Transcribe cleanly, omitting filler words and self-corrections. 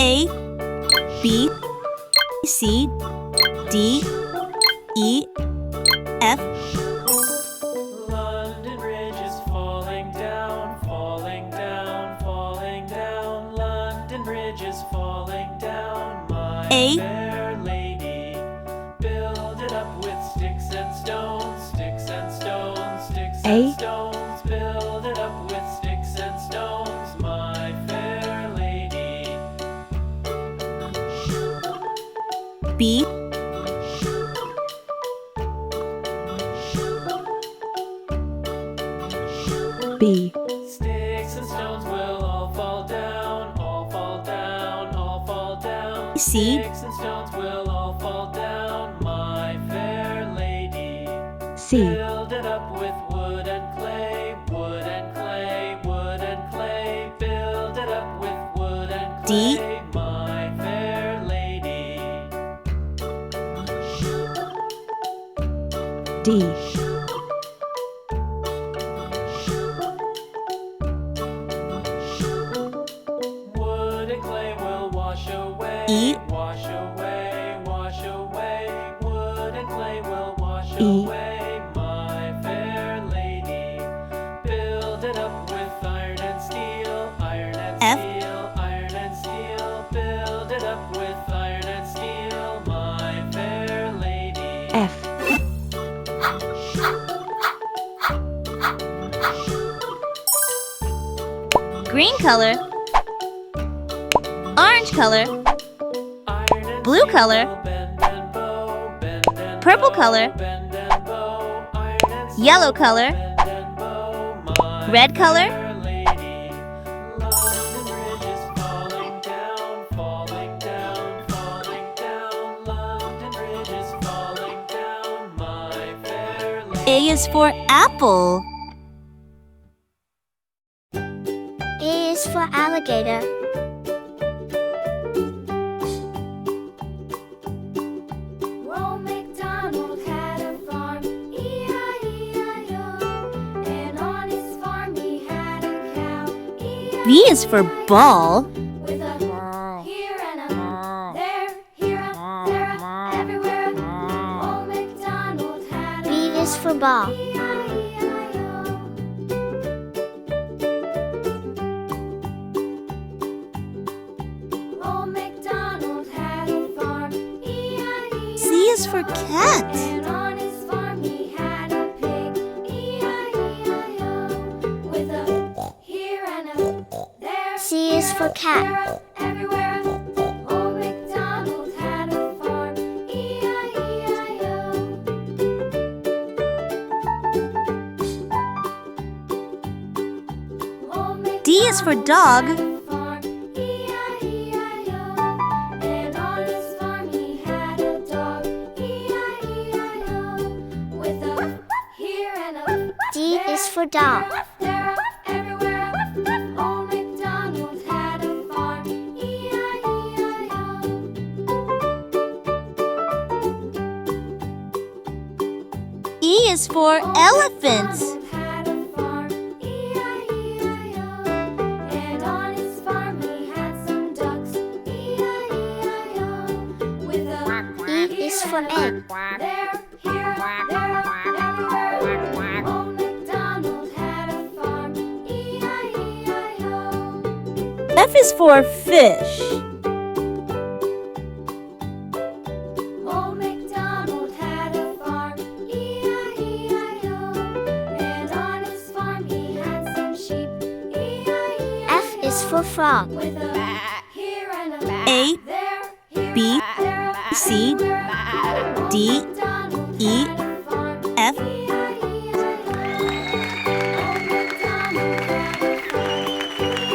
A, B, C, D, E, F. London Bridge is falling down, falling down, falling down. London Bridge is falling down, my fair lady. Build it up with sticks and stones, sticks and stones, sticks and stones. Build it up with sticks and stones, my fair lady. B, B. Sticks and stones will all fall down, all fall down, all fall down. C. Sticks and stones will all fall down, my fair lady. C. Build it up with wood and clay, wood and clay, wood and clay. Build it up with wood and D. clay, my fair lady. D. Wood and clay will wash away, E. wash away, wash away. Wood and clay will wash E. away, my fair lady. Build it up with iron and steel, iron and F. steel, iron and steel. Build it up with iron and steel, my fair lady. F. Green color, orange color, Iron and blue steel, color, bend and bow, bend and purple bow, color, bend and bow. Iron and steel, yellow color, bend and bow, my red color, fair lady. London Bridge is falling down, falling down, falling down. London Bridge is falling down, my fair lady. A is for apple. A is for alligator. Old MacDonald had a farm, E-I-E-I-O. And on his farm he had a cow, B is for ball. with a here and a there, here a there, a everywhere. Old MacDonald had a B is for ball. Old MacDonald had a farm, E-I-E-I-O. C is for cat. And on his farm he had a pig, E-I-E-I-O. With a here and a there. C is for cat. Everywhere. Old MacDonald had a farm, E-I-E-I-O. Old D is for dog. farm, E-I-E-I-O. And on his farm he had a dog, E-I-E-I-O. With a here and a D is for dog. There, everywhere. Old MacDonald had a farm, E-I-E-I-O. E is for elephant. Had a farm, E-I-E-I-O. And on his farm he had some ducks, E-I-E-I-O. With a E is for egg. There, here, there, everywhere. Old MacDonald had a farm, E-I-E-I-O. F is for fish. Old MacDonald had a farm, E-I-E-I-O. And on his farm he had some sheep, E-I-E-I-O. F is for frog. With a here and a A, there, here, B, there, C, everywhere. D, Old MacDonald E, had a farm, F.